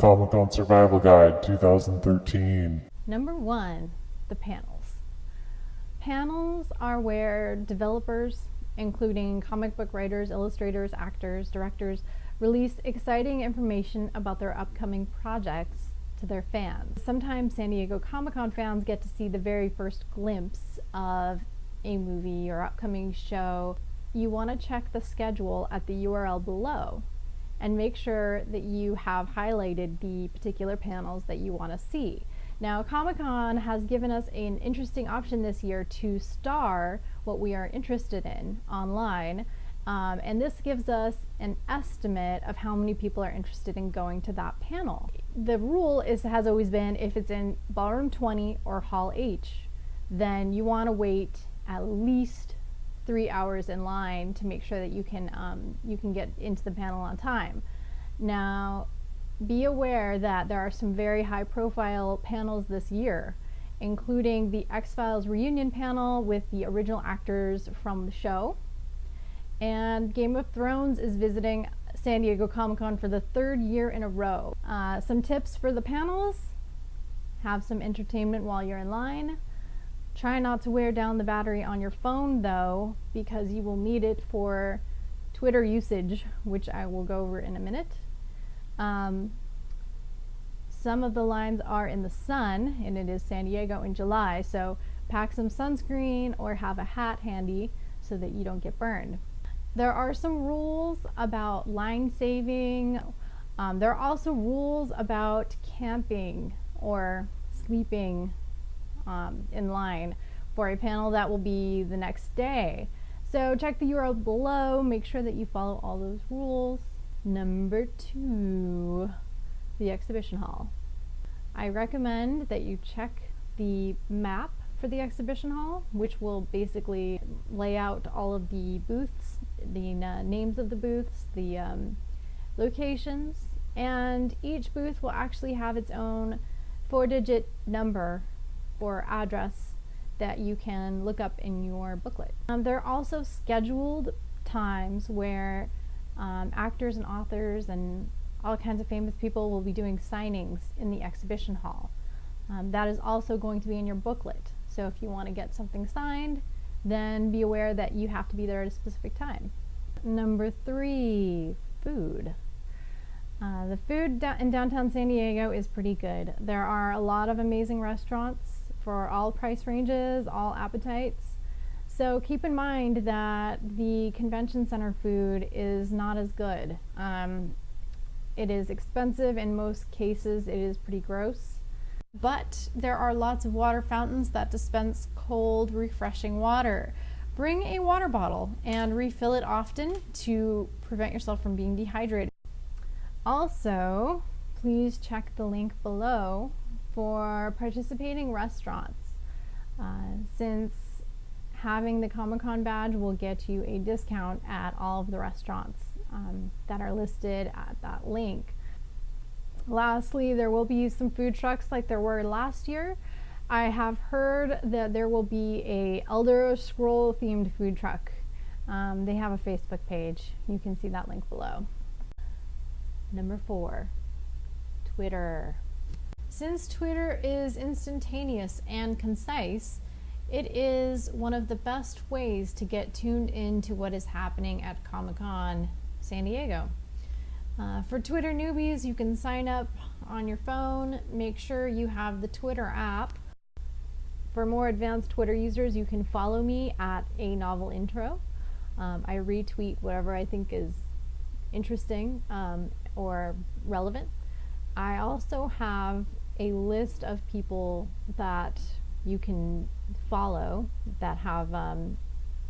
Comic-Con Survival Guide 2013. Number 1, the panels. Panels are where developers, including comic book writers, illustrators, actors, directors, release exciting information about their upcoming projects to their fans. Sometimes San Diego Comic-Con fans get to see the very first glimpse of a movie or upcoming show. You want to check the schedule at the URL below and make sure that you have highlighted the particular panels that you want to see. Now, Comic-Con has given us an interesting option this year to star what we are interested in online, and this gives us an estimate of how many people are interested in going to that panel. The rule has always been, if it's in Ballroom 20 or Hall H, then you want to wait at least 3 hours in line to make sure that you can get into the panel on time. Now, be aware that there are some very high-profile panels this year, including the X-Files reunion panel with the original actors from the show, and Game of Thrones is visiting San Diego Comic-Con for the 3rd year in a row. Some tips for the panels: have some entertainment while you're in line. Try not to wear down the battery on your phone, though, because you will need it for Twitter usage, which I will go over in a minute. Some of the lines are in the sun, and it is San Diego in July, so pack some sunscreen or have a hat handy so that you don't get burned. There are some rules about line saving. There are also rules about camping or sleeping in line for a panel that will be the next day. So check the URL below, make sure that you follow all those rules. Number 2, the exhibition hall. I recommend that you check the map for the exhibition hall, which will basically lay out all of the booths, the names of the booths, the locations, and each booth will actually have its own 4-digit number or address that you can look up in your booklet. There are also scheduled times where actors and authors and all kinds of famous people will be doing signings in the exhibition hall. That is also going to be in your booklet. So if you want to get something signed, then be aware that you have to be there at a specific time. Number 3, food. The food in downtown San Diego is pretty good. There are a lot of amazing restaurants for all price ranges, all appetites. So keep in mind that the convention center food is not as good. It is expensive in most cases. It is pretty gross. But there are lots of water fountains that dispense cold, refreshing water. Bring a water bottle and refill it often to prevent yourself from being dehydrated. Also, please check the link below for participating restaurants, since having the Comic-Con badge will get you a discount at all of the restaurants that are listed at that link. Lastly, there will be some food trucks like there were last year. I have heard that there will be a Elder Scroll themed food truck. They have a Facebook page. You can see that link below. Number 4, Twitter. Since Twitter is instantaneous and concise, it is one of the best ways to get tuned into what is happening at Comic-Con San Diego. For Twitter newbies, you can sign up on your phone. Make sure you have the Twitter app. For more advanced Twitter users, you can follow me at A Novel Intro. I retweet whatever I think is interesting or relevant. I also have a list of people that you can follow that have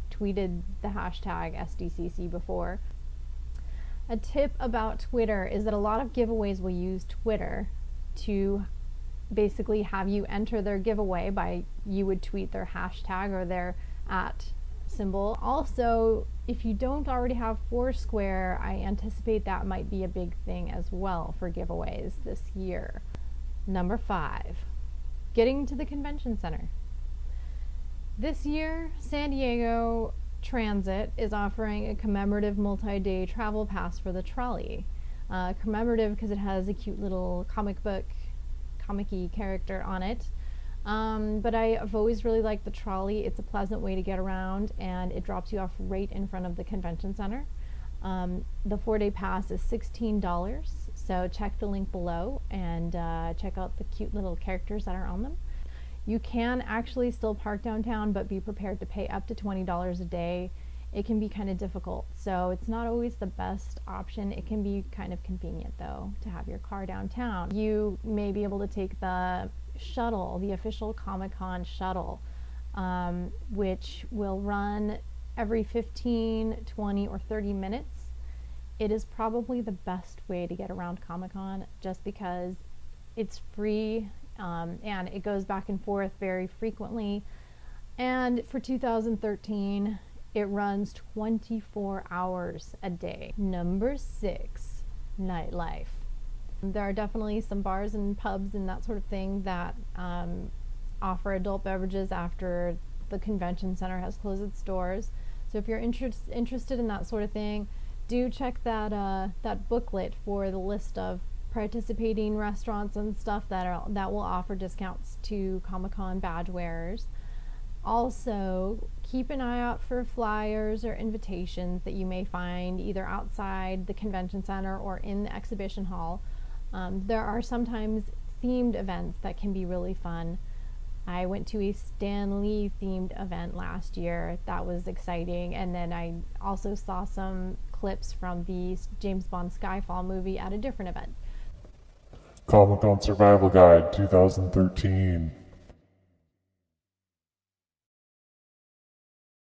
tweeted the hashtag SDCC before. A tip about Twitter is that a lot of giveaways will use Twitter to basically have you enter their giveaway by you would tweet their hashtag or their @ symbol. Also, if you don't already have Foursquare, I anticipate that might be a big thing as well for giveaways this year. Number 5, getting to the convention center. This year, San Diego Transit is offering a commemorative multi-day travel pass for the trolley. commemorative because it has a cute little comic-y character on it. But I've always really liked the trolley. It's a pleasant way to get around, and it drops you off right in front of the convention center. The 4-day pass is $16, so check the link below and check out the cute little characters that are on them. You can actually still park downtown, but be prepared to pay up to $20 a day. It can be kind of difficult, so it's not always the best option. It can be kind of convenient, though, to have your car downtown. You may be able to take the shuttle, the official Comic-Con shuttle, which will run every 15, 20, or 30 minutes. It is probably the best way to get around Comic-Con just because it's free, and it goes back and forth very frequently. And for 2013, it runs 24 hours a day. Number 6, nightlife. There are definitely some bars and pubs and that sort of thing that offer adult beverages after the convention center has closed its doors. So if you're interested in that sort of thing, do check that booklet for the list of participating restaurants and stuff that will offer discounts to Comic-Con badge wearers. Also, keep an eye out for flyers or invitations that you may find either outside the convention center or in the exhibition hall. There are sometimes themed events that can be really fun. I went to a Stan Lee themed event last year. That was exciting. And then I also saw some clips from the James Bond Skyfall movie at a different event. Comic-Con Survival Guide 2013.